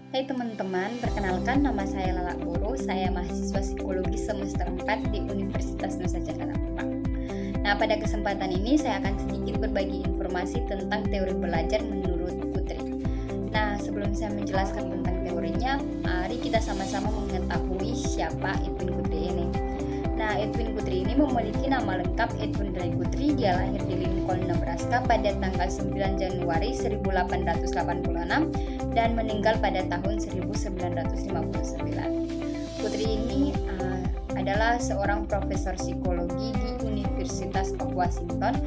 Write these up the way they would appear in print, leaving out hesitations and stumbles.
Hai teman-teman, perkenalkan nama saya Lala Puru, saya mahasiswa psikologi semester 4 di Universitas Nusa Cendana Kupang. Nah, pada kesempatan ini saya akan sedikit berbagi informasi tentang teori belajar menurut Putri. Nah, sebelum saya menjelaskan tentang teorinya, mari kita sama-sama mengetahui siapa Edwin Guthrie ini. Nah, Edwin Guthrie ini memiliki nama lengkap Edwin Ray Guthrie. Dia lahir di Lincoln, Nebraska pada tanggal 9 Januari 1886 dan meninggal pada tahun 1959. Guthrie ini adalah seorang profesor psikologi di Universitas of Washington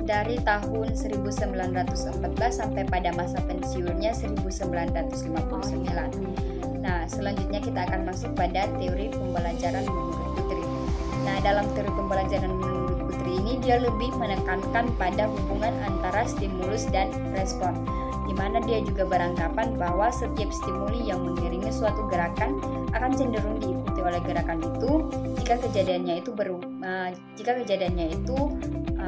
dari tahun 1914 sampai pada masa pensiunnya 1959. Nah, selanjutnya kita akan masuk pada teori pembelajaran menurut Guthrie. Nah, dalam teori pembelajaran menurut Guthrie ini dia lebih menekankan pada hubungan antara stimulus dan respon, di mana dia juga beranggapan bahwa setiap stimuli yang mengiringi suatu gerakan akan cenderung diikuti oleh gerakan itu jika kejadiannya itu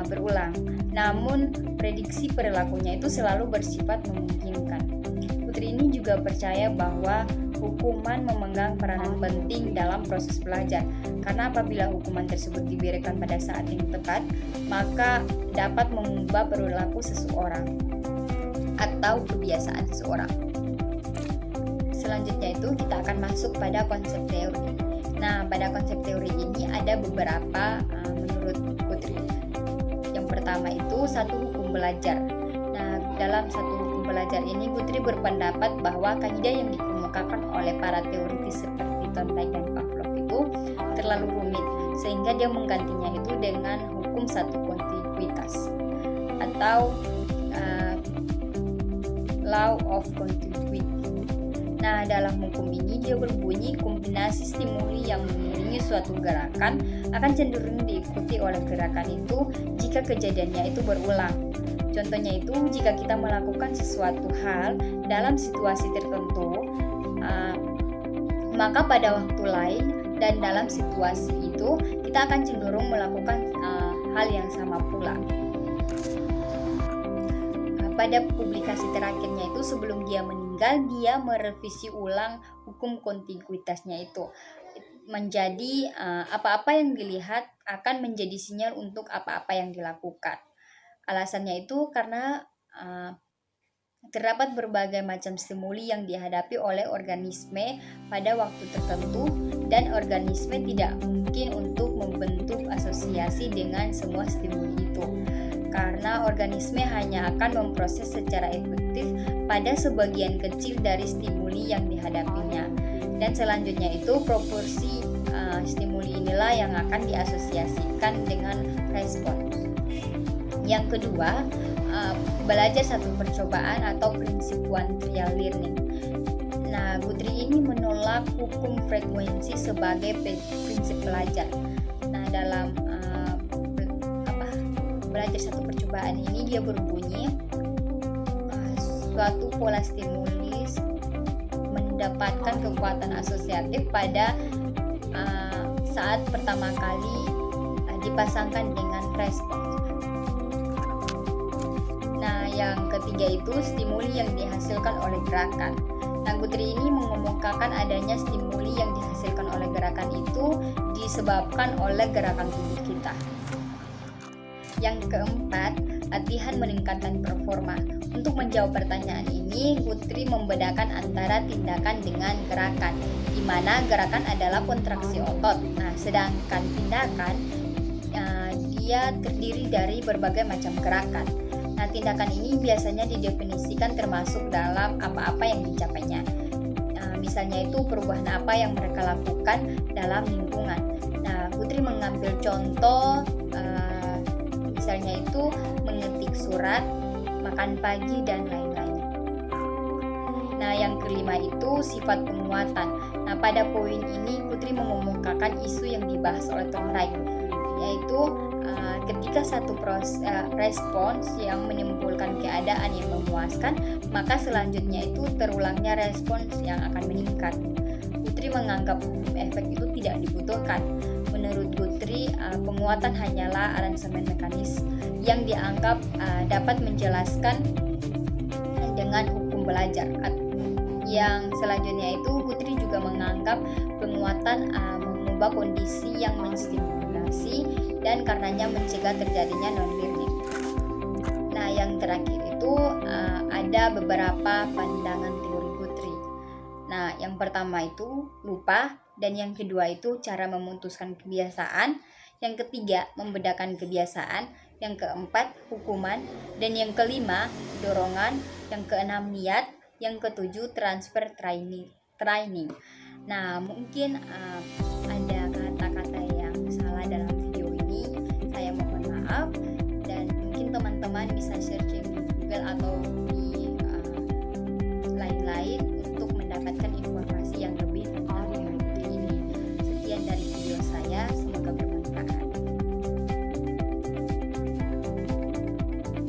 berulang. Namun prediksi perilakunya itu selalu bersifat memungkinkan. Guthrie ini juga percaya bahwa hukuman memegang peranan penting dalam proses belajar, karena apabila hukuman tersebut diberikan pada saat yang tepat, maka dapat mengubah perilaku seseorang atau kebiasaan seseorang. Selanjutnya itu kita akan masuk pada konsep teori. Nah, pada konsep teori ini ada beberapa menurut Guthrie. Yang pertama itu satu hukum belajar. Nah, dalam satu hukum belajar ini Guthrie berpendapat bahwa kaidah yang dikemukakan oleh para teoritis seperti Thorndike dan Pavlov itu terlalu rumit, sehingga dia menggantinya itu dengan hukum satu kontiguitas atau law of contiguity. Nah, dalam hukum ini dia berbunyi kombinasi stimuli yang mengiringi suatu gerakan akan cenderung diikuti oleh gerakan itu jika kejadiannya itu berulang. Contohnya itu, jika kita melakukan sesuatu hal dalam situasi tertentu, maka pada waktu lain dan dalam situasi itu kita akan cenderung melakukan hal yang sama pula. Pada publikasi terakhirnya itu sebelum dia meninggal, dia merevisi ulang hukum kontiguitasnya itu menjadi apa-apa yang dilihat akan menjadi sinyal untuk apa-apa yang dilakukan. Alasannya itu karena terdapat berbagai macam stimuli yang dihadapi oleh organisme pada waktu tertentu, dan organisme tidak mungkin untuk membentuk asosiasi dengan semua stimuli itu, karena organisme hanya akan memproses secara efektif pada sebagian kecil dari stimuli yang dihadapinya. Dan selanjutnya itu proporsi stimuli inilah yang akan diasosiasikan dengan respon. Yang kedua, belajar satu percobaan atau prinsip one trial learning. Nah, Guthrie ini menolak hukum frekuensi sebagai prinsip belajar. Nah, dalam belajar satu percobaan ini dia berbunyi suatu pola stimulus mendapatkan kekuatan asosiatif pada saat pertama kali dipasangkan dengan respon. Nah, yang ketiga itu stimuli yang dihasilkan oleh gerakan. Nah, Guthrie ini mengemukakan adanya stimuli yang dihasilkan oleh gerakan itu disebabkan oleh gerakan tubuh kita. Yang keempat, latihan meningkatkan performa. Untuk menjawab pertanyaan ini, Guthrie membedakan antara tindakan dengan gerakan, di mana gerakan adalah kontraksi otot. Nah, sedangkan tindakan dia terdiri dari berbagai macam gerakan. Nah, tindakan ini biasanya didefinisikan termasuk dalam apa-apa yang dicapainya. Misalnya itu perubahan apa yang mereka lakukan dalam lingkungan. Nah, Guthrie mengambil contoh misalnya itu mengetik surat, makan pagi, dan lain-lain. Nah, yang kelima itu sifat penguatan. Nah, pada poin ini Guthrie mengemukakan isu yang dibahas oleh Thorndike, yaitu ketika satu respons yang menimbulkan keadaan yang memuaskan, maka selanjutnya itu terulangnya respons yang akan meningkat. Guthrie menganggap efek itu tidak dibutuhkan. Menurut Guthrie, penguatan hanyalah aransemen mekanis yang dianggap dapat menjelaskan dengan hukum belajar Yang selanjutnya itu Guthrie juga menganggap penguatan mengubah kondisi yang menstimulasi dan karenanya mencegah terjadinya non-learning. Nah, yang terakhir itu ada beberapa pandangan teori Guthrie. Nah, yang pertama itu lupa, dan yang kedua itu cara memutuskan kebiasaan, yang ketiga membedakan kebiasaan, yang keempat hukuman, dan yang kelima dorongan, yang keenam niat, yang ketujuh transfer training. Nah, mungkin ada kata-kata yang salah dalam video ini, saya mohon maaf, dan mungkin teman-teman bisa searching